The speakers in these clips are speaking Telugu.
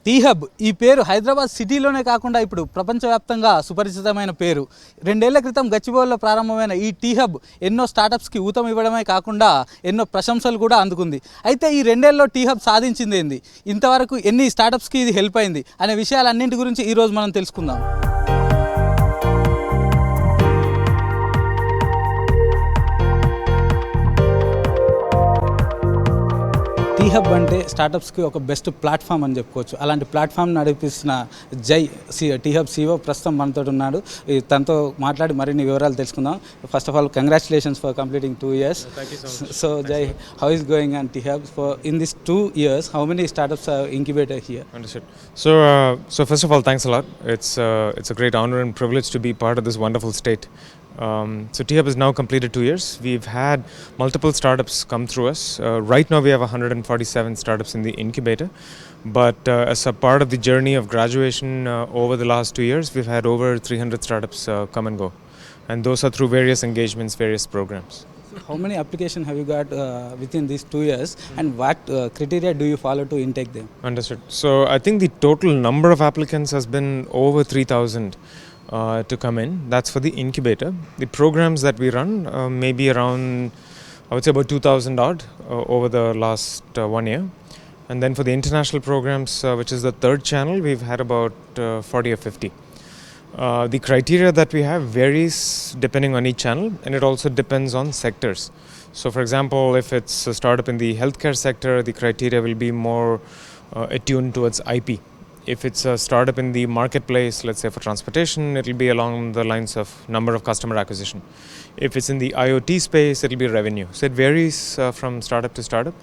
టీ హబ్ ఈ పేరు హైదరాబాద్ సిటీలోనే కాకుండా ఇప్పుడు ప్రపంచవ్యాప్తంగా సుపరిచితమైన పేరు. 2 ఏళ్ల క్రితం గచ్చిబౌలిలో ప్రారంభమైన ఈ టీ హబ్ ఎన్నో స్టార్టప్స్కి ఊతం ఇవ్వడమే కాకుండా ఎన్నో ప్రశంసలు కూడా అందుకుంది. అయితే ఈ 2 ఏళ్లలో టీ హబ్ సాధించింది ఏంది, ఇంతవరకు ఎన్ని స్టార్టప్స్కి ఇది హెల్ప్ అయింది అనే విషయాలన్నింటి గురించి ఈరోజు మనం తెలుసుకుందాం. టీ హబ్ అంటే స్టార్టప్స్కి ఒక బెస్ట్ ప్లాట్ఫామ్ అని చెప్పుకోవచ్చు. అలాంటి ప్లాట్ఫామ్ నడిపిస్తున్న టీ హబ్ CEO ప్రస్తుతం మనతో ఉన్నాడు. తనతో మాట్లాడి మరిన్ని వివరాలు తెలుసుకుందాం. First of all, congratulations for completing 2 years. Thank you so much. So Jai, how is going on T hub? In these 2 years, how many startups are incubated here? Understood. So first of all, thanks a lot. It's a great honor and privilege to be part of this wonderful state. So Tea Hub has now completed 2 years. We've had multiple startups come through us. Right now we have 147 startups in the incubator. But as a part of the journey of graduation over the last 2 years, we've had over 300 startups come and go. And those are through various engagements, various programs. How many applications have you got within these 2 years, and what criteria do you follow to intake them? Understood. So I think the total number of applicants has been over 3,000. To come in. That's for the incubator. The programs that we run maybe around, I would say about 2,000 odd over the last 1 year. And then for the international programs, which is the third channel, we've had about 40 or 50. The criteria that we have varies depending on each channel, and it also depends on sectors. So for example, if it's a startup in the healthcare sector, the criteria will be more attuned towards IP. If it's a startup in the marketplace, let's say for transportation, it will be along the lines of number of customer acquisition. If it's in the IoT space, it will be revenue. So it varies from startup to startup.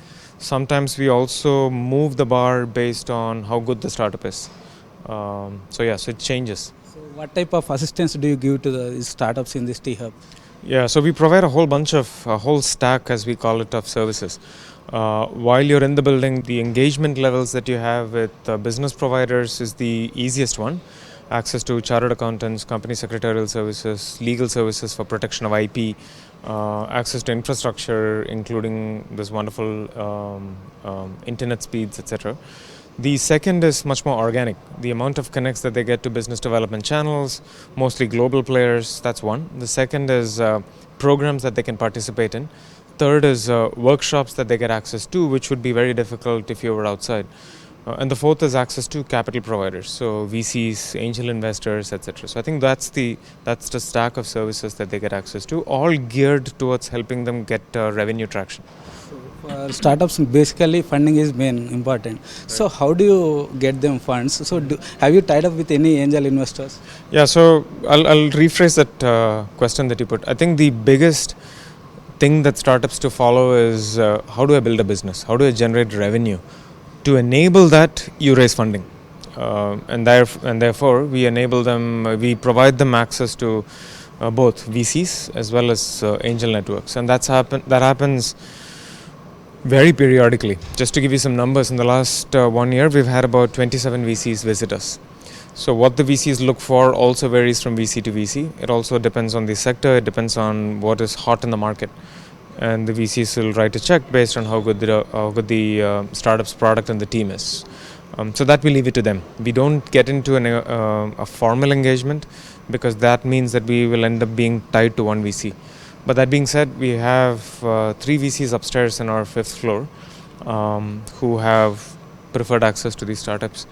Sometimes we also move the bar based on how good the startup is. So it changes. So what type of assistance do you give to the startups in this tea hub? Yeah, so we provide a whole stack, as we call it, of services. While you're in the building, the engagement levels that you have with business providers is the easiest one. Access to chartered accountants, company secretarial services, legal services for protection of IP, access to infrastructure, including this wonderful internet speeds, etc. The second is much more organic. The amount of connects that they get to business development channels, mostly global players, that's one. The second is programs that they can participate in. Third is workshops that they get access to, which would be very difficult if you were outside. And the fourth is access to capital providers, so VCs, angel investors, etc. So I think that's the stack of services that they get access to, all geared towards helping them get revenue traction. So for startups, basically funding is main important. Right. So how do you get them funds? So have you tied up with any angel investors? Yeah, so I'll rephrase that question that you put. I think the biggest thing that startups to follow is how do I build a business? How do I generate revenue? To enable that, you raise funding, and therefore we enable them. We provide them access to both VCs as well as angel networks, and that happens very periodically. Just to give you some numbers, in the last 1 year, we've had about 27 VCs visit us. So what the VCs look for also varies from VC to VC. It also depends on the sector, it depends on what is hot in the market. And the VCs will write a check based on how good the startup's product and the team is. So that we leave it to them. We don't get into a formal engagement, because that means that we will end up being tied to one VC. But that being said, we have 3 VCs upstairs in our 5th floor who have preferred access to these startups.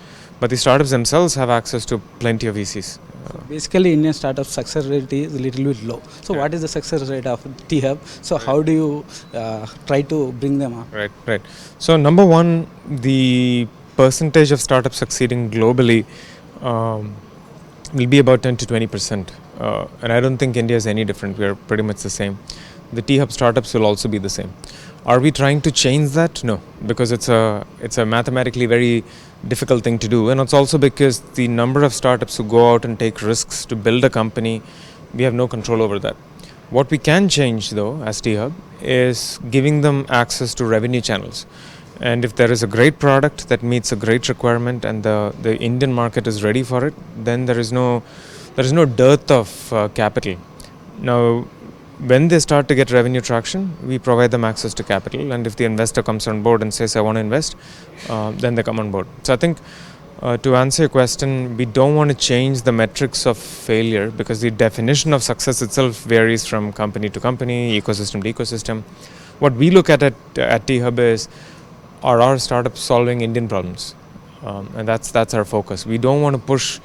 But the startups themselves have access to plenty of VCs. Basically, Indian startup success rate is a little bit low. So what is the success rate of tea hub? So how do you try to bring them up? Right. So number one, the percentage of startups succeeding globally will be about 10 to 20%. And I don't think India is any different. We are pretty much the same. The tea hub startups will also be the same. Are we trying to change that? No, because it's a mathematically very difficult thing to do, and it's also because the number of startups who go out and take risks to build a company, we have no control over that. What we can change, though, as Tea Hub, is giving them access to revenue channels. And if there is a great product that meets a great requirement and the Indian market is ready for it, then there is no dearth of capital. Now, when they start to get revenue traction, we provide them access to capital, and if the investor comes on board and says, I want to invest, then they come on board. So I think To answer your question, we don't want to change the metrics of failure because the definition of success itself varies from company to company, ecosystem to ecosystem. What we look at T-Hub is, are our startups solving Indian problems? And that's our focus. We don't want to push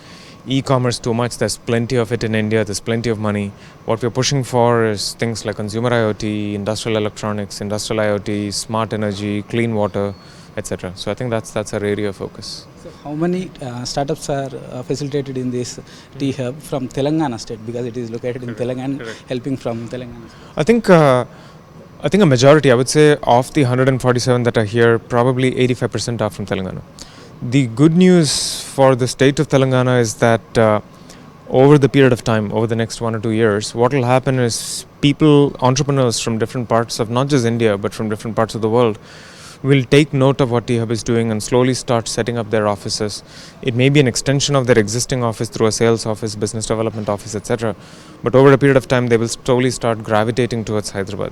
e-commerce too much. There's plenty of it in India. There's plenty of money. What we're pushing for is things like consumer IoT, industrial electronics, industrial IoT, smart energy, clean water, etc. So I think that's our area of focus. So how many startups are facilitated in this T-Hub from Telangana state, because it is located in Telangana, helping from Telangana state? I think a majority, I would say, of the 147 that are here, probably 85% are from Telangana. The good news for the state of Telangana is that over the period of time, over the next 1 or 2 years, what will happen is people, entrepreneurs from different parts of not just India, but from different parts of the world, will take note of what T-Hub is doing and slowly start setting up their offices. It may be an extension of their existing office through a sales office, business development office, etc. But over a period of time, they will slowly start gravitating towards Hyderabad.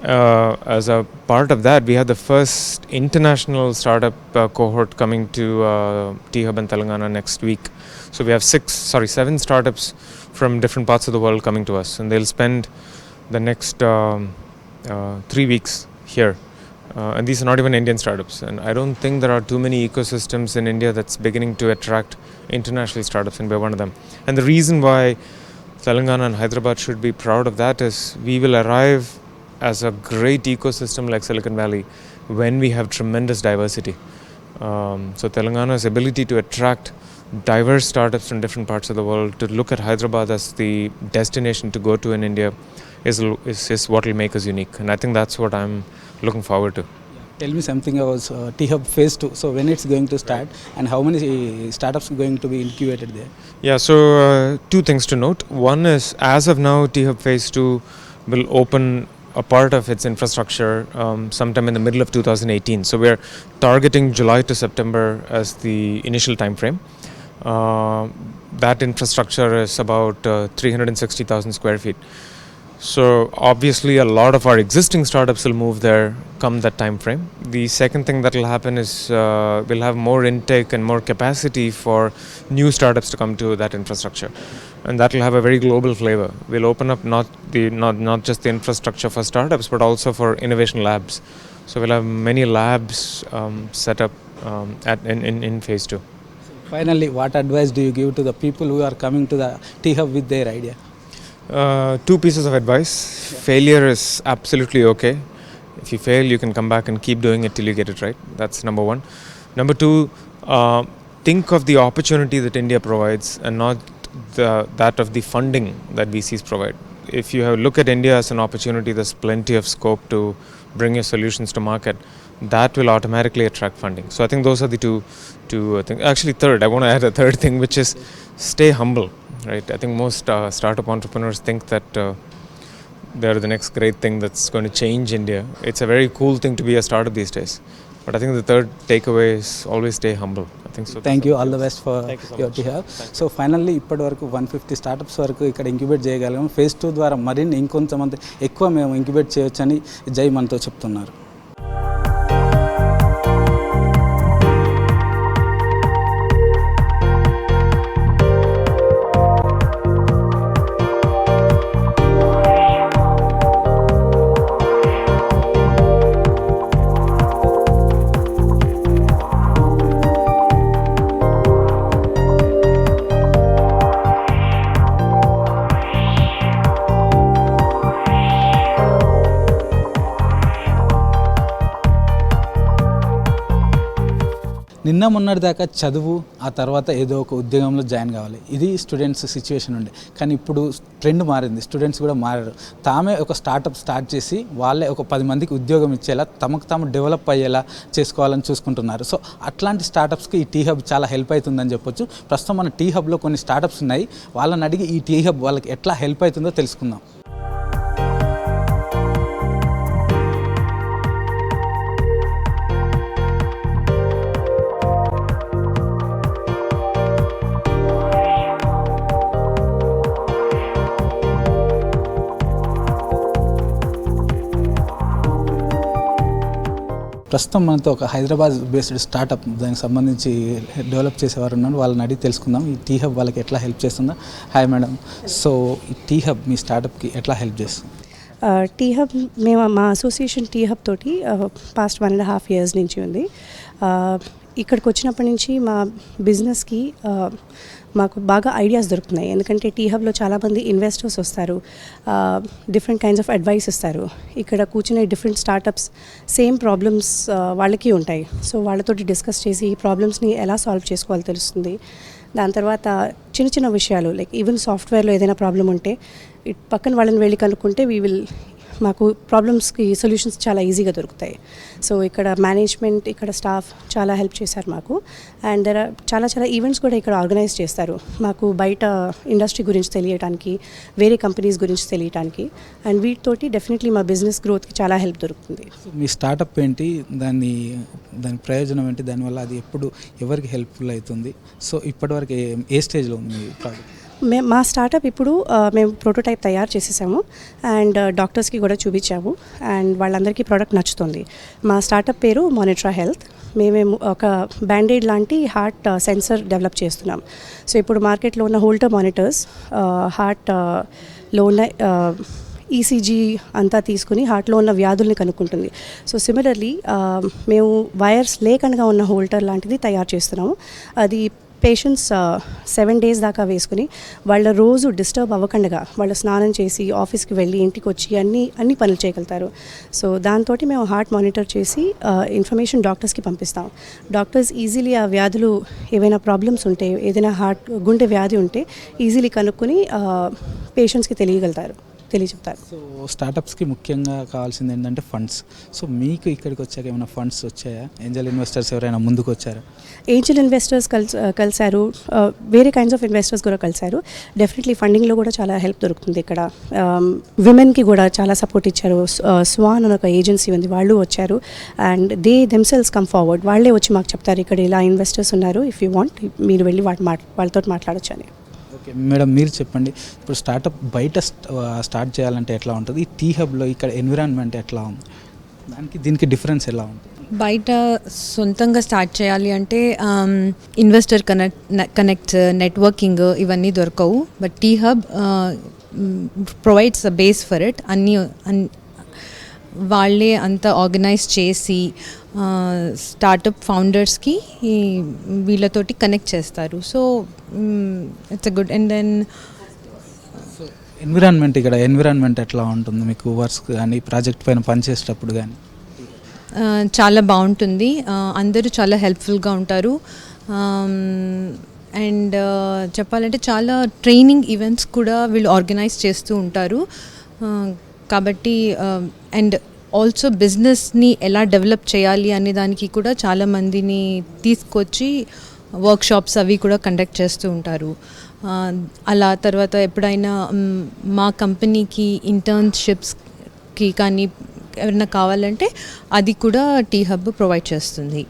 As a part of that, we have the first international startup cohort coming to T-Hub in Telangana next week. So we have 7 startups from different parts of the world coming to us, and they'll spend the next 3 weeks here. And these are not even Indian startups, and I don't think there are too many ecosystems in India that's beginning to attract international startups, and we're one of them. And the reason why Telangana and Hyderabad should be proud of that is we will arrive as a great ecosystem like Silicon Valley when we have tremendous diversity. So Telangana's ability to attract diverse startups from different parts of the world, to look at Hyderabad as the destination to go to in India, is what will make us unique. And I think that's what I'm looking forward to. Tell me something about T-Hub Phase 2. So when it's going to start, and how many startups are going to be incubated there? Yeah, so 2 things to note. One is, as of now, T-Hub Phase 2 will open a part of its infrastructure sometime in the middle of 2018. So we're targeting July to September as the initial time frame. That infrastructure is about 360,000 square feet. So obviously a lot of our existing startups will move there come that time frame. The second thing that will happen is we'll have more intake and more capacity for new startups to come to that infrastructure, and that will have a very global flavor. We'll open up not just the infrastructure for startups, but also for innovation labs. So we'll have many labs set up in phase 2. Finally, what advice do you give to the people who are coming to the T-Hub with their idea? 2 pieces of advice. Failure is absolutely okay. If you fail, you can come back and keep doing it till you get it right. That's number 1. Number 2, think of the opportunity that India provides and not that of the funding that VCs provide. If you look at India as an opportunity, there's plenty of scope to bring your solutions to market. That will automatically attract funding. So I think those are the two things. Actually, third, I want to add a third thing, which is stay humble. Right, I think most startup entrepreneurs think that they're the next great thing that's going to change India. It's a very cool thing to be a startup these days. But I think the third takeaway is always stay humble. I think so. Thank you. All the best for your T-Hub. So finally, ఇప్పటి వరకు 150 స్టార్టప్స్ వరకు ఇక్కడ ఇంక్యుబేట్ చేయగలం. ఫేజ్ 2 ద్వారా మరిన్ని ఇంకొంతమంది ఎక్కువ మేము ఇంక్యుబేట్ చేయొచ్చని జై మనతో చెప్తున్నారు. నిన్న మొన్నటి దాకా చదువు, ఆ తర్వాత ఏదో ఒక ఉద్యోగంలో జాయిన్ కావాలి, ఇది స్టూడెంట్స్ సిచ్యువేషన్ ఉండే. కానీ ఇప్పుడు ట్రెండ్ మారింది. స్టూడెంట్స్ కూడా మారారు. తామే ఒక స్టార్టప్ స్టార్ట్ చేసి వాళ్ళే ఒక 10 మందికి ఉద్యోగం ఇచ్చేలా, తమకు తాము డెవలప్ అయ్యేలా చేసుకోవాలని చూసుకుంటున్నారు. సో అట్లాంటి స్టార్టప్స్కి ఈ T-Hub చాలా హెల్ప్ అవుతుందని చెప్పొచ్చు. ప్రస్తుతం మన T-Hubలో కొన్ని స్టార్టప్స్ ఉన్నాయి. వాళ్ళని అడిగి ఈ T-Hub వాళ్ళకి ఎట్లా హెల్ప్ అవుతుందో తెలుసుకుందాం. ప్రస్తుతం మనతో ఒక హైదరాబాద్ బేస్డ్ స్టార్టప్ దానికి సంబంధించి డెవలప్ చేసేవారు ఉన్నారు. వాళ్ళని అడిగి తెలుసుకుందాం ఈ టీ హబ్ వాళ్ళకి ఎట్లా హెల్ప్ చేస్తుందో. హాయ్ మేడం, సో ఈ టీ హబ్ మీ స్టార్టప్కి ఎట్లా హెల్ప్ చేస్తుంది? టీ హబ్ మేము మా అసోసియేషన్ టీ హబ్ తోటి పాస్ట్ 1.5 years నుంచి ఉంది. ఇక్కడికి వచ్చినప్పటి నుంచి మా బిజినెస్కి మాకు బాగా ఐడియాస్ దొరుకుతున్నాయి. ఎందుకంటే టీ హబ్లో చాలామంది ఇన్వెస్టర్స్ వస్తారు, డిఫరెంట్ కైండ్స్ ఆఫ్ అడ్వైస్ ఇస్తారు. ఇక్కడ కూర్చునే డిఫరెంట్ స్టార్టప్స్ సేమ్ ప్రాబ్లమ్స్ వాళ్ళకి ఉంటాయి. సో వాళ్ళతోటి డిస్కస్ చేసి ఈ ప్రాబ్లమ్స్ని ఎలా సాల్వ్ చేసుకోవాలో తెలుస్తుంది. దాని తర్వాత చిన్న చిన్న విషయాలు లైక్ ఈవెన్ సాఫ్ట్వేర్లో ఏదైనా ప్రాబ్లం ఉంటే పక్కన వాళ్ళని వెళ్ళి కనుక్కుంటే మాకు ప్రాబ్లమ్స్కి సొల్యూషన్స్ చాలా ఈజీగా దొరుకుతాయి. సో ఇక్కడ మేనేజ్మెంట్, ఇక్కడ స్టాఫ్ చాలా హెల్ప్ చేశారు మాకు. అండ్ చాలా ఈవెంట్స్ కూడా ఇక్కడ ఆర్గనైజ్ చేస్తారు మాకు బయట ఇండస్ట్రీ గురించి తెలియటానికి, వేరే కంపెనీస్ గురించి తెలియటానికి. అండ్ వీటితోటి డెఫినెట్లీ మా బిజినెస్ గ్రోత్కి చాలా హెల్ప్ దొరుకుతుంది. మీ స్టార్టప్ ఏంటి, దాని ప్రయోజనం ఏంటి, దానివల్ల అది ఎప్పుడు ఎవరికి హెల్ప్ఫుల్ అవుతుంది? సో ఇప్పటివరకు ఏ స్టేజ్లో ఉంది మీ ప్రాజెక్ట్? మా స్టార్టప్ ఇప్పుడు మేము ప్రోటోటైప్ తయారు చేసేసాము అండ్ డాక్టర్స్కి కూడా చూపించాము అండ్ వాళ్ళందరికీ ప్రోడక్ట్ నచ్చుతుంది. మా స్టార్టప్ పేరు మానిట్రా హెల్త్. మేము ఒక బ్యాండేడ్ లాంటి హార్ట్ సెన్సర్ డెవలప్ చేస్తున్నాం. సో ఇప్పుడు మార్కెట్లో ఉన్న హోల్టర్ మానిటర్స్ హార్ట్లో ఉన్న ఈసీజీ అంతా తీసుకుని హార్ట్లో ఉన్న వ్యాధుల్ని కనుక్కుంటుంది. సో సిమిలర్లీ మేము వైర్స్ లేకుండా ఉన్న హోల్టర్ లాంటిది తయారు చేస్తున్నాము. అది పేషెంట్స్ 7 days దాకా వేసుకుని వాళ్ళ రోజు డిస్టర్బ్ అవ్వకుండా వాళ్ళు స్నానం చేసి ఆఫీస్కి వెళ్ళి ఇంటికి వచ్చి అన్ని పనులు చేయగలుగుతారు. సో దాంతో మేము హార్ట్ మానిటర్ చేసి ఇన్ఫర్మేషన్ డాక్టర్స్కి పంపిస్తాం. డాక్టర్స్ ఈజీలీ ఆ వ్యాధులు ఏవైనా ప్రాబ్లమ్స్ ఉంటే, ఏదైనా గుండె వ్యాధి ఉంటే ఈజీలీ కనుక్కొని పేషెంట్స్కి తెలియచెప్తారు. సో స్టార్టప్స్కి ముఖ్యంగా కావాల్సింది ఏంటంటే ఫండ్స్. సో మీకు ఇక్కడికి వచ్చాక ఏమైనా ఫండ్స్ వచ్చాయా? ఏంజల్ ఇన్వెస్టర్స్ ఎవరైనా ముందుకు వచ్చారా? ఏంజల్ ఇన్వెస్టర్స్ కలిసారు, వేరే కైండ్స్ ఆఫ్ ఇన్వెస్టర్స్ కూడా కలిసారు. డెఫినెట్లీ ఫండింగ్లో కూడా చాలా హెల్ప్ దొరుకుతుంది ఇక్కడ. విమెన్కి కూడా చాలా సపోర్ట్ ఇచ్చారు. స్వాన్ అని ఒక ఏజెన్సీ ఉంది, వాళ్ళు వచ్చారు and they themselves come forward. వాళ్ళే వచ్చి మాకు చెప్తారు ఇక్కడ ఇలా ఇన్వెస్టర్స్ ఉన్నారు, ఇఫ్ యూ వాంట్ మీరు వెళ్ళి వాళ్ళతో మాట్లాడొచ్చు అని. ఓకే మేడం, మీరు చెప్పండి, ఇప్పుడు స్టార్టప్ బయట స్టార్ట్ చేయాలంటే ఎట్లా ఉంటుంది? ఈ టీ హబ్లో ఇక్కడ ఎన్విరాన్మెంట్ ఎట్లా ఉంది, దీనికి డిఫరెన్స్ ఎలా ఉంటుంది? బయట సొంతంగా స్టార్ట్ చేయాలి అంటే ఇన్వెస్టర్ కనెక్ట్స్, నెట్వర్కింగ్ ఇవన్నీ దొరకవు. But T hub provides a base for it. వాళ్ళే అంతా ఆర్గనైజ్ చేసి స్టార్టప్ ఫౌండర్స్కి వీళ్ళతోటి కనెక్ట్ చేస్తారు. So it's a good. And then environment ఎట్లా ఉంటుంది మీకు? వర్క్స్ కానీ ప్రాజెక్ట్ పైన పనిచేసేటప్పుడు కానీ? చాలా బాగుంటుంది. అందరూ చాలా హెల్ప్ఫుల్గా ఉంటారు. అండ్ చెప్పాలంటే చాలా ట్రైనింగ్ ఈవెంట్స్ కూడా వీళ్ళు ఆర్గనైజ్ చేస్తూ ఉంటారు. కాబట్టి అండ్ ఆల్సో బిజినెస్ని ఎలా డెవలప్ చేయాలి అనే దానికి కూడా చాలామందిని తీసుకొచ్చి వర్క్షాప్స్ అవి కూడా కండక్ట్ చేస్తూ ఉంటారు. అలా తర్వాత ఎప్పుడైనా మా కంపెనీకి ఇంటర్న్షిప్స్కి కానీ ఎవరైనా కావాలంటే అది కూడా టీ హబ్ ప్రొవైడ్ చేస్తుంది.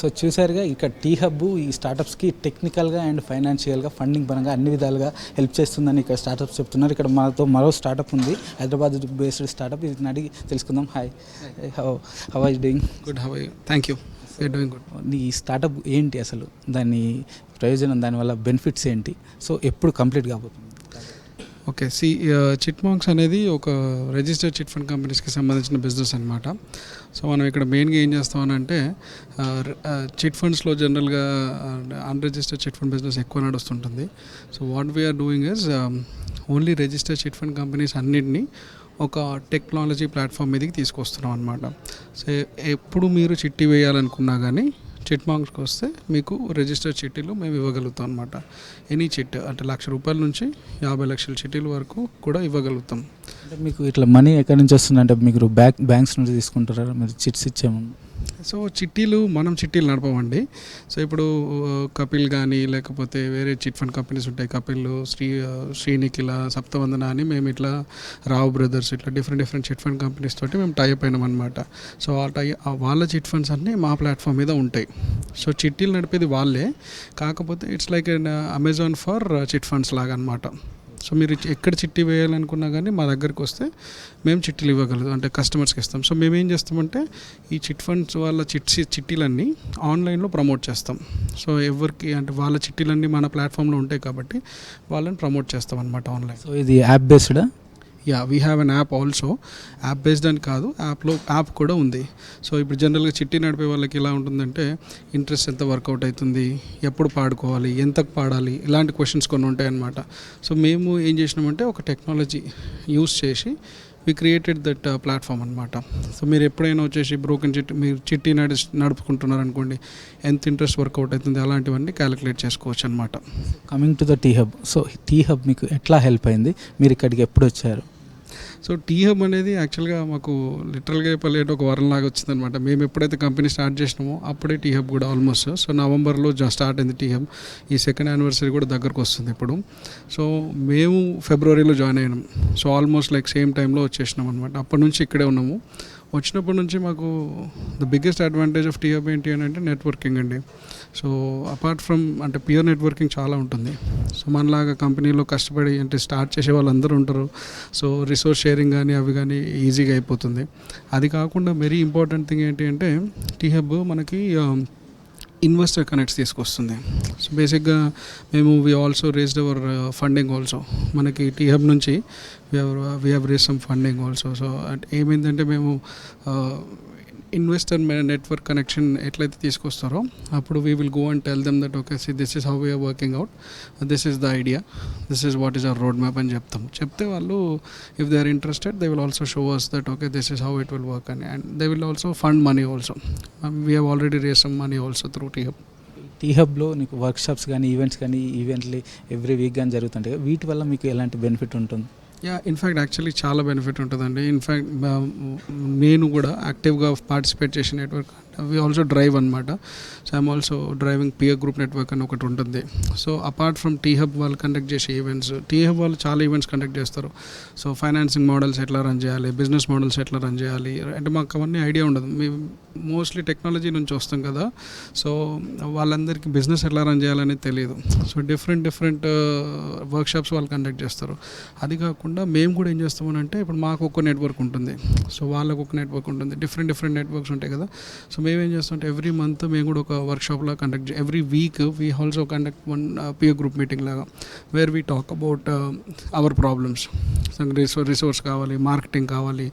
సో చూసారుగా, ఇక్కడ టీ హబ్ ఈ స్టార్టప్స్కి టెక్నికల్గా అండ్ ఫైనాన్షియల్గా ఫండింగ్ పరంగా అన్ని విధాలుగా హెల్ప్ చేస్తుందని ఇక్కడ స్టార్టప్స్ చెప్తున్నారు. ఇక్కడ మనతో మరో స్టార్టప్ ఉంది, హైదరాబాద్ బేస్డ్ స్టార్టప్. ఇది అడిగి తెలుసుకుందాం. Hi, how are you doing? Good, how are you? Thank you, we are doing good. ఈ స్టార్టప్ ఏంటి అసలు, దాని ప్రయోజనం, దానివల్ల బెనిఫిట్స్ ఏంటి? సో ఎప్పుడు కంప్లీట్ కాబోతుంది? ఓకే, చిట్మాంక్స్ అనేది ఒక రిజిస్టర్డ్ చిట్ ఫండ్ కంపెనీస్కి సంబంధించిన బిజినెస్ అనమాట. సో మనం ఇక్కడ మెయిన్గా ఏం చేస్తామనంటే చిట్ ఫండ్స్లో జనరల్గా అన్రిజిస్టర్డ్ చిట్ ఫండ్ బిజినెస్ ఎక్కువ నడుస్తుంటుంది. So what we are doing is only registered chit fund companies అన్నిటినీ ఒక టెక్నాలజీ ప్లాట్ఫామ్ మీదకి తీసుకొస్తున్నాం అనమాట. సో ఎప్పుడు మీరు చిట్టి వేయాలనుకున్నా కానీ చిట్మాంక్స్కి వస్తే మీకు రిజిస్టర్డ్ చిట్టీలు మేము ఇవ్వగలుగుతాం అనమాట. ఎనీ చిట్ అంటే ₹1,00,000 నుంచి 50 లక్షల చిట్టీల వరకు కూడా ఇవ్వగలుగుతాం. అంటే మీకు ఇట్లా మనీ ఎక్కడి నుంచి వస్తుంది? అంటే మీరు బ్యాంక్స్ నుంచి తీసుకుంటారా, మీరు చిట్స్ ఇచ్చాము? సో మనం చిట్టీలు నడపమండి. సో ఇప్పుడు కపిల్ కానీ లేకపోతే వేరే చిట్ ఫండ్ కంపెనీస్ ఉంటాయి, కపిల్, శ్రీనిఖిల, సప్తవందన అని మేము ఇట్లా రావు బ్రదర్స్ ఇట్లా డిఫరెంట్ చిట్ ఫండ్ కంపెనీస్ తోటి మేము టైప్ అయినాం అనమాట. సో వాళ్ళ చిట్ ఫండ్స్ అన్నీ మా ప్లాట్ఫామ్ మీద ఉంటాయి. సో చిట్టీలు నడిపేది వాళ్ళే, కాకపోతే it's like Amazon for chit funds లాగా అనమాట. సో మీరు ఎక్కడ చిట్టి వేయాలనుకున్నా కానీ మా దగ్గరికి వస్తే మేము చిట్టీలు ఇవ్వగలుగుతాం, అంటే కస్టమర్స్కి ఇస్తాం. సో మేము ఏం చేస్తామంటే ఈ చిట్ ఫండ్స్ వాళ్ళ చిట్టీలన్నీ ఆన్లైన్లో ప్రమోట్ చేస్తాం. సో ఎవరికి అంటే వాళ్ళ చిట్టీలన్నీ మన ప్లాట్ఫామ్లో ఉంటాయి కాబట్టి వాళ్ళని ప్రమోట్ చేస్తాం అనమాట ఆన్లైన్. సో ఇది యాప్ బేస్డా? Yeah, we have an app also. App based అని కాదు, యాప్ కూడా ఉంది. సో ఇప్పుడు జనరల్గా చిట్టి నడిపే వాళ్ళకి ఎలా ఉంటుందంటే ఇంట్రెస్ట్ ఎంత వర్కౌట్ అవుతుంది, ఎప్పుడు పాడుకోవాలి, ఎంతకు పాడాలి, ఇలాంటి క్వశ్చన్స్ కొన్ని ఉంటాయన్నమాట. సో మేము ఏం చేసినామంటే ఒక టెక్నాలజీ యూస్ చేసి వి క్రియేటెడ్ దట్ ప్లాట్ఫామ్ అనమాట. సో మీరు ఎప్పుడైనా వచ్చేసి బ్రోకెన్ మీరు చిట్టి నడుపుకుంటున్నారు అనుకోండి, ఎంత ఇంట్రెస్ట్ వర్కౌట్ అవుతుంది, అలాంటివన్నీ క్యాలిక్యులేట్ చేసుకోవచ్చు అనమాట. Coming to the T hub, so T hub మీకు ఎట్లా హెల్ప్ అయింది? మీరు ఇక్కడికి ఎప్పుడు వచ్చారు? సో టీ హబ్ అనేది యాక్చువల్గా మాకు లిటరల్గా చెప్పలేట ఒక వరంలాగా వచ్చిందనమాట. మేము ఎప్పుడైతే కంపెనీ స్టార్ట్ చేసినామో అప్పుడే టీ హబ్ కూడా ఆల్మోస్ట్ సో నవంబర్లో స్టార్ట్ అయింది టీ హబ్. ఈ సెకండ్ యానివర్సరీ కూడా దగ్గరకు వస్తుంది ఇప్పుడు. సో మేము ఫిబ్రవరిలో జాయిన్ అయినాం. సో ఆల్మోస్ట్ లైక్ సేమ్ టైంలో వచ్చేసినాం అనమాట. అప్పటి నుంచి ఇక్కడే ఉన్నాము. వచ్చినప్పటి నుంచి మాకు the biggest advantage of T hub ఏంటి అని అంటే నెట్వర్కింగ్ అండి. సో అపార్ట్ ఫ్రమ్ అంటే పియర్ నెట్వర్కింగ్ చాలా ఉంటుంది. సో మనలాగా కంపెనీలో కష్టపడి అంటే స్టార్ట్ చేసే వాళ్ళందరూ ఉంటారు. సో రిసోర్స్ షేరింగ్ కానీ అవి కానీ ఈజీగా అయిపోతుంది. అది కాకుండా వెరీ ఇంపార్టెంట్ థింగ్ ఏంటి అంటే టీ హబ్ మనకి ఇన్వెస్టర్ కనెక్ట్స్ తీసుకొస్తుంది. సో బేసిక్గా మేము we also raised our funding also. మనకి టీ హబ్ నుంచి we have raise some funding also. So అంటే ఏమైందంటే మేము ఇన్వెస్టర్ నెట్వర్క్ కనెక్షన్ ఎట్లయితే తీసుకొస్తారో అప్పుడు we will go and tell them that okay see this is how we are working out, this is the idea, this is what is our road map అని చెప్తే వాళ్ళు if they are interested they will also show us that okay this is how it will work అని. And they will also fund money also. We have already raised some money also through T Hub. T హబ్లో నీకు వర్క్షాప్స్ కానీ ఈవెంట్స్ కానీ ఈవెంట్లీ ఎవ్రీ వీక్ కానీ జరుగుతుంటాయి. వీటి వల్ల మీకు ఎలాంటి బెనిఫిట్ ఉంటుంది? యా, ఇన్ఫ్యాక్ట్ యాక్చువల్లీ చాలా బెనిఫిట్ ఉంటుందండి. ఇన్ఫ్యాక్ట్ నేను కూడా యాక్టివ్గా పార్టిసిపేట్ చేసే నెట్వర్క్ వీ ఆల్సో డ్రైవ్ అనమాట. So I'm also driving peer group network అని ఒకటి ఉంటుంది. So apart from T hub వాళ్ళు కండక్ట్ చేసే ఈవెంట్స్, టీ హబ్ వాళ్ళు చాలా ఈవెంట్స్ కండక్ట్ చేస్తారు. సో ఫైనాన్సింగ్ మోడల్స్ ఎట్లా రన్ చేయాలి, బిజినెస్ మోడల్స్ ఎట్లా రన్ చేయాలి అంటే మాకు అవన్నీ ఐడియా ఉండదు. మేము మోస్ట్లీ టెక్నాలజీ నుంచి వస్తాం కదా. సో వాళ్ళందరికీ బిజినెస్ ఎట్లా రన్ చేయాలనేది తెలియదు. సో డిఫరెంట్ వర్క్షాప్స్ వాళ్ళు కండక్ట్ చేస్తారు. అది కాకుండా మేము కూడా ఏం చేస్తామనంటే ఇప్పుడు మాకు ఒక నెట్వర్క్ ఉంటుంది, సో వాళ్ళకు ఒక నెట్వర్క్ ఉంటుంది, డిఫరెంట్ నెట్వర్క్స్ ఉంటాయి కదా. సో మేము ఏం చేస్తామంటే ఎవ్రీ మంత్ మేము కూడా ఒక వర్క్షాప్లో conduct every week we also conduct one peer group meeting లాగా where we talk about our problems. Resource కావాలి, మార్కెటింగ్ కావాలి,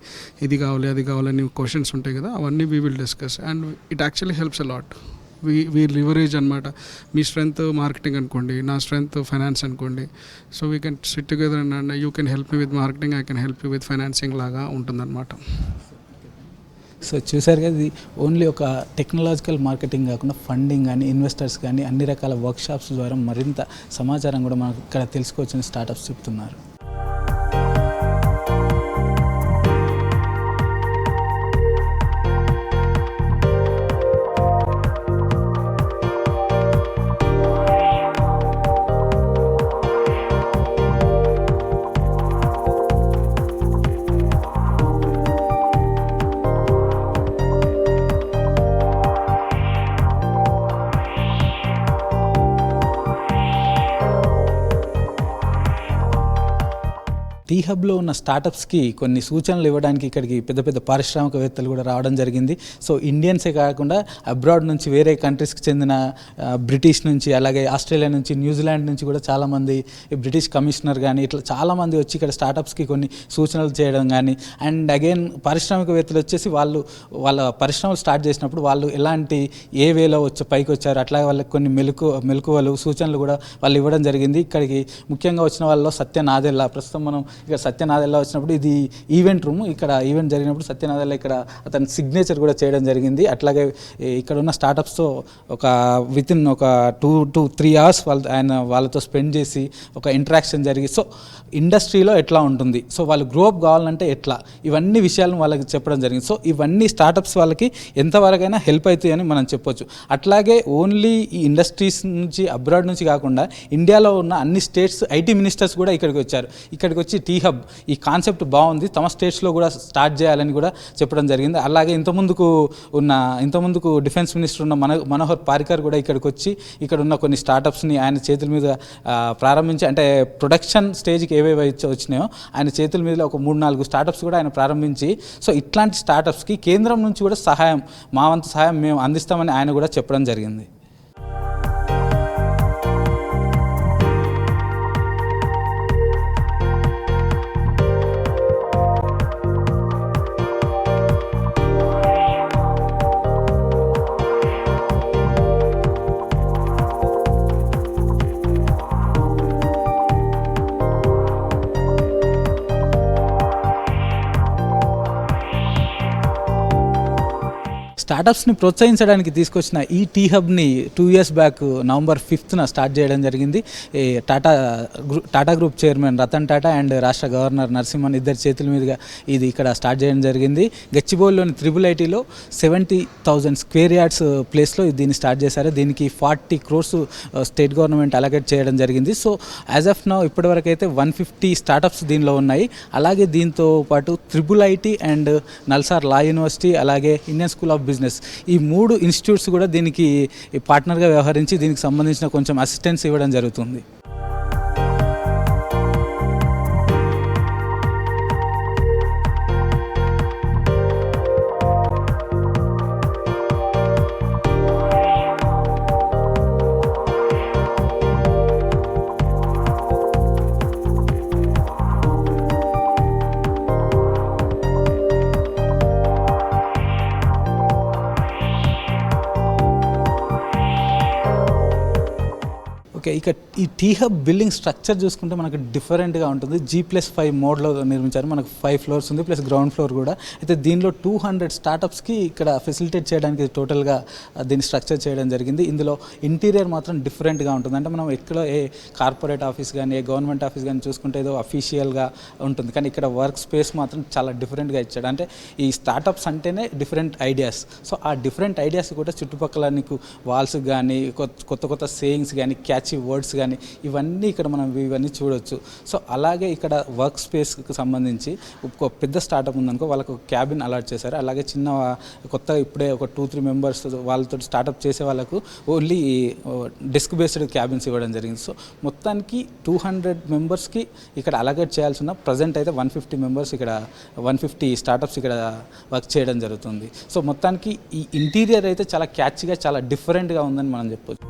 ఇది కావాలి, అది కావాలని క్వశ్చన్స్ ఉంటాయి కదా, అవన్నీ we will discuss and it actually helps a lot. We leverage అనమాట. మీ స్ట్రెంగ్త్ మార్కెటింగ్ అనుకోండి, నా స్ట్రెంగ్త్ ఫైనాన్స్ అనుకోండి. So we can sit together and you can help me with marketing, I can help you with financing లాగా ఉంటుందన్నమాట. సో చూసారు కదా, ఇది ఓన్లీ ఒక టెక్నాలజికల్ మార్కెటింగ్ కాకుండా ఫండింగ్ కానీ ఇన్వెస్టర్స్ కానీ అన్ని రకాల వర్క్షాప్స్ ద్వారా మరింత సమాచారం కూడా మనకు ఇక్కడ తెలుసుకోవచ్చని స్టార్టప్స్ చెప్తున్నారు. టీ హబ్లో ఉన్న స్టార్టప్స్కి కొన్ని సూచనలు ఇవ్వడానికి ఇక్కడికి పెద్ద పారిశ్రామికవేత్తలు కూడా రావడం జరిగింది. సో ఇండియన్సే కాకుండా అబ్రాడ్ నుంచి వేరే కంట్రీస్కి చెందిన బ్రిటిష్ నుంచి, అలాగే ఆస్ట్రేలియా నుంచి, న్యూజిలాండ్ నుంచి కూడా చాలామంది బ్రిటిష్ కమిషనర్ కానీ ఇట్లా చాలామంది వచ్చి ఇక్కడ స్టార్టప్స్కి కొన్ని సూచనలు చేయడం కానీ, అండ్ అగైన్ పారిశ్రామికవేత్తలు వచ్చేసి వాళ్ళ పరిశ్రమలు స్టార్ట్ చేసినప్పుడు వాళ్ళు ఎలాంటి ఏ వేలో పైకి వచ్చారు, అట్లాగే వాళ్ళకి కొన్ని మెలకువలు సూచనలు కూడా వాళ్ళు ఇవ్వడం జరిగింది. ఇక్కడికి ముఖ్యంగా వచ్చిన వాళ్ళలో సత్య నాదెల్లా, ప్రస్తుతం మనం ఇక్కడ సత్యనాదెల్లా వచ్చినప్పుడు ఇది ఈవెంట్ రూమ్, ఇక్కడ ఈవెంట్ జరిగినప్పుడు సత్యనాదెల్లా ఇక్కడ అతని సిగ్నేచర్ కూడా చేయడం జరిగింది. అట్లాగే ఇక్కడ ఉన్న స్టార్టప్స్తో ఒక వితిన్ ఒక 2 to 3 hours వాళ్ళతో స్పెండ్ చేసి ఒక ఇంటరాక్షన్ జరిగి సో ఇండస్ట్రీలో ఎట్లా ఉంటుంది, సో వాళ్ళు గ్రోఅప్ కావాలంటే ఎట్లా, ఇవన్నీ విషయాలను వాళ్ళకి చెప్పడం జరిగింది. సో ఇవన్నీ స్టార్టప్స్ వాళ్ళకి ఎంతవరకైనా హెల్ప్ అవుతాయని మనం చెప్పొచ్చు. అట్లాగే ఓన్లీ ఈ ఇండస్ట్రీస్ నుంచి అబ్రాడ్ నుంచి కాకుండా ఇండియాలో ఉన్న అన్ని స్టేట్స్ ఐటీ మినిస్టర్స్ కూడా ఇక్కడికి వచ్చారు. ఇక్కడికి వచ్చి టీ హబ్ ఈ కాన్సెప్ట్ బాగుంది, తమ స్టేట్స్లో కూడా స్టార్ట్ చేయాలని కూడా చెప్పడం జరిగింది. అలాగే ఇంతకుముందుకు డిఫెన్స్ మినిస్టర్ ఉన్న మనోహర్ పారికర్ కూడా ఇక్కడికి వచ్చి ఇక్కడ ఉన్న కొన్ని స్టార్టప్స్ని ఆయన చేతుల మీద ప్రారంభించి, అంటే ప్రొడక్షన్ స్టేజ్కి ఏవేవి వచ్చినాయో ఆయన చేతుల మీద ఒక 3-4 స్టార్టప్స్ కూడా ఆయన ప్రారంభించి సో ఇట్లాంటి స్టార్టప్స్కి కేంద్రం నుంచి కూడా సహాయం, మా వంతు సహాయం మేము అందిస్తామని ఆయన కూడా చెప్పడం జరిగింది. స్టార్టప్స్ని ప్రోత్సహించడానికి తీసుకొచ్చిన ఈ టీ హబ్ని 2 years back November 5th start చేయడం జరిగింది. Tata group chairman Ratan Tata and రాష్ట్ర గవర్నర్ నరసింహన్ ఇద్దరి చేతుల మీదుగా ఇది ఇక్కడ స్టార్ట్ చేయడం జరిగింది. గచ్చిబౌలిలోని IIITలో 70,000 square yards ప్లేస్లో దీన్ని స్టార్ట్ చేశారు. దీనికి 40 crores స్టేట్ గవర్నమెంట్ అలొకేట్ చేయడం జరిగింది. సో యాజ్ ఆఫ్ నౌ ఇప్పటివరకు అయితే 150 స్టార్టప్స్ దీనిలో ఉన్నాయి. అలాగే దీంతో పాటు IIIT and NALSAR law university, అలాగే ఇండియన్ స్కూల్ ఆఫ్ బిజినెస్, ఈ 3 ఇన్స్టిట్యూట్స్ కూడా దీనికి పార్ట్నర్గా వ్యవహరించి దీనికి సంబంధించిన కొంచెం అసిస్టెన్స్ ఇవ్వడం జరుగుతుంది. ఓకే, ఇక ఈ టీ హబ్ బిల్డింగ్ స్ట్రక్చర్ చూసుకుంటే మనకు డిఫరెంట్గా ఉంటుంది. G+5 మోడ్లో నిర్మించారు. మనకు 5 floors ఉంది, ప్లస్ గ్రౌండ్ ఫ్లోర్ కూడా. అయితే దీనిలో 200 స్టార్టప్స్కి ఇక్కడ ఫెసిలిటేట్ చేయడానికి టోటల్గా దీన్ని స్ట్రక్చర్ చేయడం జరిగింది. ఇందులో ఇంటీరియర్ మాత్రం డిఫరెంట్గా ఉంటుంది. అంటే మనం ఎక్కడో ఏ కార్పొరేట్ ఆఫీస్ కానీ ఏ గవర్నమెంట్ ఆఫీస్ కానీ చూసుకుంటే ఏదో అఫీషియల్గా ఉంటుంది, కానీ ఇక్కడ వర్క్ స్పేస్ మాత్రం చాలా డిఫరెంట్గా ఇచ్చాడు. అంటే ఈ స్టార్టప్స్ అంటేనే డిఫరెంట్ ఐడియాస్. సో ఆ డిఫరెంట్ ఐడియాస్ కూడా చుట్టుపక్కల నీకు వాల్స్ కానీ కొత్త సేయింగ్స్ కానీ క్యాచ్ వర్డ్స్ కానీ ఇవన్నీ ఇక్కడ మనం ఇవన్నీ చూడొచ్చు. సో అలాగే ఇక్కడ వర్క్ స్పేస్కి సంబంధించి ఒక పెద్ద స్టార్టప్ ఉందనుకో వాళ్ళకు క్యాబిన్ అలాట్ చేశారు. అలాగే కొత్తగా ఇప్పుడే ఒక 2-3 members వాళ్ళతో స్టార్టప్ చేసే వాళ్ళకు ఓన్లీ డెస్క్ బేస్డ్ క్యాబిన్స్ ఇవ్వడం జరిగింది. సో మొత్తానికి 200 members ఇక్కడ అలాగేట్ చేయాల్సిన ప్రజెంట్ అయితే 150 members ఇక్కడ 150 స్టార్టప్స్ ఇక్కడ వర్క్ చేయడం జరుగుతుంది. సో మొత్తానికి ఈ ఇంటీరియర్ అయితే చాలా క్యాచ్గా చాలా డిఫరెంట్గా ఉందని మనం చెప్పొచ్చు.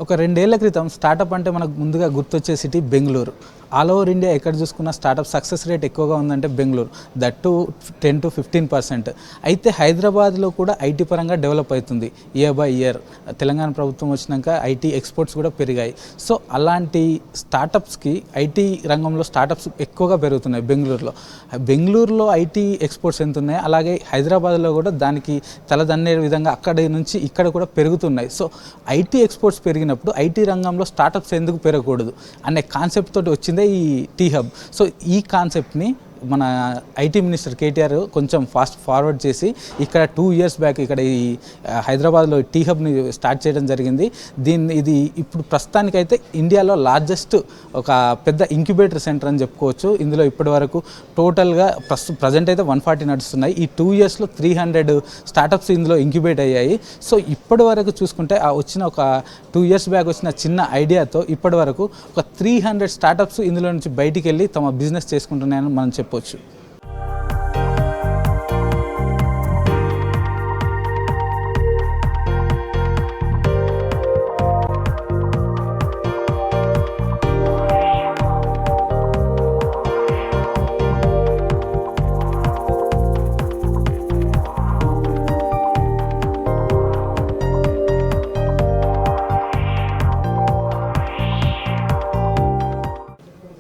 ఒక 2 ఏళ్ల క్రితం స్టార్టప్ అంటే మనకు ముందుగా గుర్తొచ్చే city Bengaluru. All over India ఎక్కడ చూసుకున్న స్టార్టప్ సక్సెస్ రేట్ ఎక్కువగా ఉందంటే బెంగళూరు, దట్ టు 10 to 15%. అయితే హైదరాబాద్లో కూడా ఐటీ పరంగా డెవలప్ అవుతుంది ఇయర్ బై ఇయర్. తెలంగాణ ప్రభుత్వం వచ్చినాక ఐటీ ఎక్స్పోర్ట్స్ కూడా పెరిగాయి. సో అలాంటి స్టార్టప్స్కి ఐటీ రంగంలో స్టార్టప్స్ ఎక్కువగా పెరుగుతున్నాయి బెంగళూరులో ఐటీ ఎక్స్పోర్ట్స్ ఎంత ఉన్నాయి, అలాగే హైదరాబాద్లో కూడా దానికి తలదన్నే విధంగా అక్కడి నుంచి ఇక్కడ కూడా పెరుగుతున్నాయి. సో ఐటీ ఎక్స్పోర్ట్స్ పెరిగినప్పుడు ఐటీ రంగంలో స్టార్టప్స్ ఎందుకు పెరగకూడదు అనే కాన్సెప్ట్ తోటి వచ్చిందే ఈ టీ హబ్. సో ఈ కాన్సెప్ట్ని మన ఐటీ మినిస్టర్ కేటీఆర్ కొంచెం ఫాస్ట్ ఫార్వర్డ్ చేసి ఇక్కడ 2 years బ్యాక్ ఇక్కడ ఈ హైదరాబాద్లో టీ హబ్ని స్టార్ట్ చేయడం జరిగింది. ఇది ఇప్పుడు ప్రస్తుతానికైతే ఇండియాలో లార్జెస్ట్ ఒక పెద్ద ఇంక్యుబేటర్ సెంటర్ అని చెప్పుకోవచ్చు. ఇందులో ఇప్పటి వరకు టోటల్గా ప్రజెంట్ అయితే 140 నడుస్తున్నాయి. ఈ 2 yearsలో 300 స్టార్టప్స్ ఇందులో ఇంక్యుబేట్ అయ్యాయి. సో ఇప్పటి వరకు చూసుకుంటే వచ్చిన ఒక 2 years బ్యాక్ వచ్చిన చిన్న ఐడియాతో ఇప్పటి వరకు ఒక 300 స్టార్టప్స్ ఇందులో నుంచి బయటికి వెళ్ళి తమ బిజినెస్ చేసుకుంటున్నాయని మనం చెప్పొచ్చు.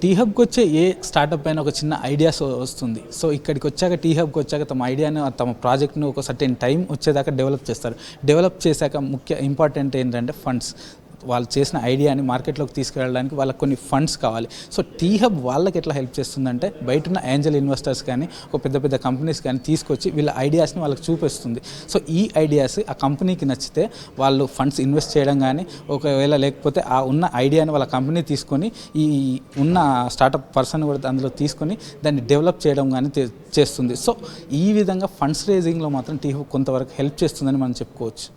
టీ హబ్కి వచ్చే ఏ స్టార్టప్ పైన ఒక చిన్న ఐడియాస్ వస్తుంది. సో ఇక్కడికి వచ్చాక టీ హబ్కి వచ్చాక తమ ఐడియాను తమ ప్రాజెక్ట్ను ఒక సర్టెన్ టైం వచ్చేదాకా డెవలప్ చేస్తారు. డెవలప్ చేశాక ముఖ్య ఇంపార్టెంట్ ఏంటంటే ఫండ్స్. వాళ్ళు చేసిన ఐడియాని మార్కెట్లోకి తీసుకెళ్ళడానికి వాళ్ళకి కొన్ని ఫండ్స్ కావాలి. సో టీ హబ్ వాళ్ళకి ఎట్లా హెల్ప్ చేస్తుందంటే బయట ఉన్న ఏంజల్ ఇన్వెస్టర్స్ కానీ ఒక పెద్ద పెద్ద కంపెనీస్ కానీ తీసుకొచ్చి వీళ్ళ ఐడియాస్ని వాళ్ళకి చూపిస్తుంది. సో ఈ ఐడియాస్ ఆ కంపెనీకి నచ్చితే వాళ్ళు ఫండ్స్ ఇన్వెస్ట్ చేయడం కానీ ఒకవేళ లేకపోతే ఆ ఉన్న ఐడియాని వాళ్ళ కంపెనీ తీసుకొని ఈ ఉన్న స్టార్టప్ పర్సన్ కూడా అందులో తీసుకొని దాన్ని డెవలప్ చేయడం కానీ చేస్తుంది. సో ఈ విధంగా ఫండ్స్ రేజింగ్లో మాత్రం టీ హబ్ కొంతవరకు హెల్ప్ చేస్తుందని మనం చెప్పుకోవచ్చు.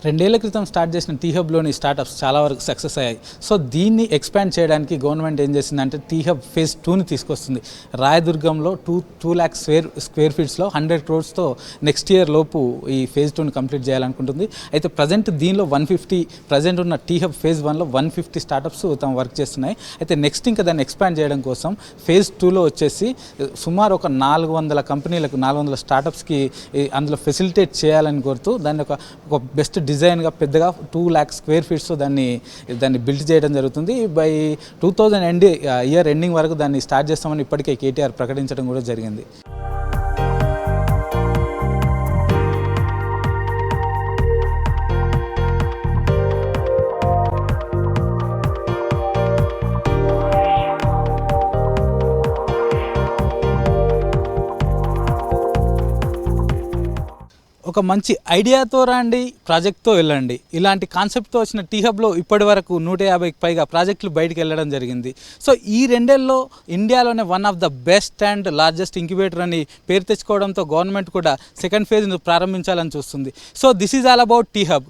రెండేళ్ల క్రితం స్టార్ట్ చేసిన టీ హబ్లోని స్టార్టప్స్ చాలా వరకు సక్సెస్ అయ్యాయి. సో దీన్ని ఎక్స్పాండ్ చేయడానికి గవర్నమెంట్ ఏం చేసిందంటే టీ హబ్ phase 2ని తీసుకొస్తుంది. రాయదుర్గంలో 2 lakh స్క్వేర్ ఫీట్స్లో 100 crores నెక్స్ట్ ఇయర్ లోపు ఈ phase 2ని కంప్లీట్ చేయాలనుకుంటుంది. అయితే ప్రజెంట్ దీనిలో 150 ప్రజెంట్ ఉన్న టీ హబ్ phase 1లో 150 స్టార్టప్స్ తమ వర్క్ చేస్తున్నాయి. అయితే నెక్స్ట్ ఇంకా దాన్ని ఎక్స్పాండ్ చేయడం కోసం phase 2లో వచ్చేసి సుమారు ఒక 400 కంపెనీలకు 400 స్టార్టప్స్కి అందులో ఫెసిలిటేట్ చేయాలని కోరుతూ దాన్ని ఒక బెస్ట్ డిజైన్గా పెద్దగా 2 lakh స్క్వేర్ ఫీట్స్తో దాన్ని బిల్డ్ చేయడం జరుగుతుంది. బై 2000 ఇయర్ ఎండింగ్ వరకు దాన్ని స్టార్ట్ చేస్తామని ఇప్పటికే కేటీఆర్ ప్రకటించడం కూడా జరిగింది. ఒక మంచి ఐడియాతో రండి, ప్రాజెక్ట్తో వెళ్ళండి. ఇలాంటి కాన్సెప్ట్తో వచ్చిన టీ హబ్లో ఇప్పటి వరకు 150కి పైగా ప్రాజెక్టులు బయటికి వెళ్ళడం జరిగింది. సో ఈ 2 ఏళ్లలో ఇండియాలోనే one of the best and largest incubator అని పేరు తెచ్చుకోవడంతో గవర్నమెంట్ కూడా సెకండ్ ఫేజ్ను ప్రారంభించాలని చూస్తుంది. So this is all about T hub.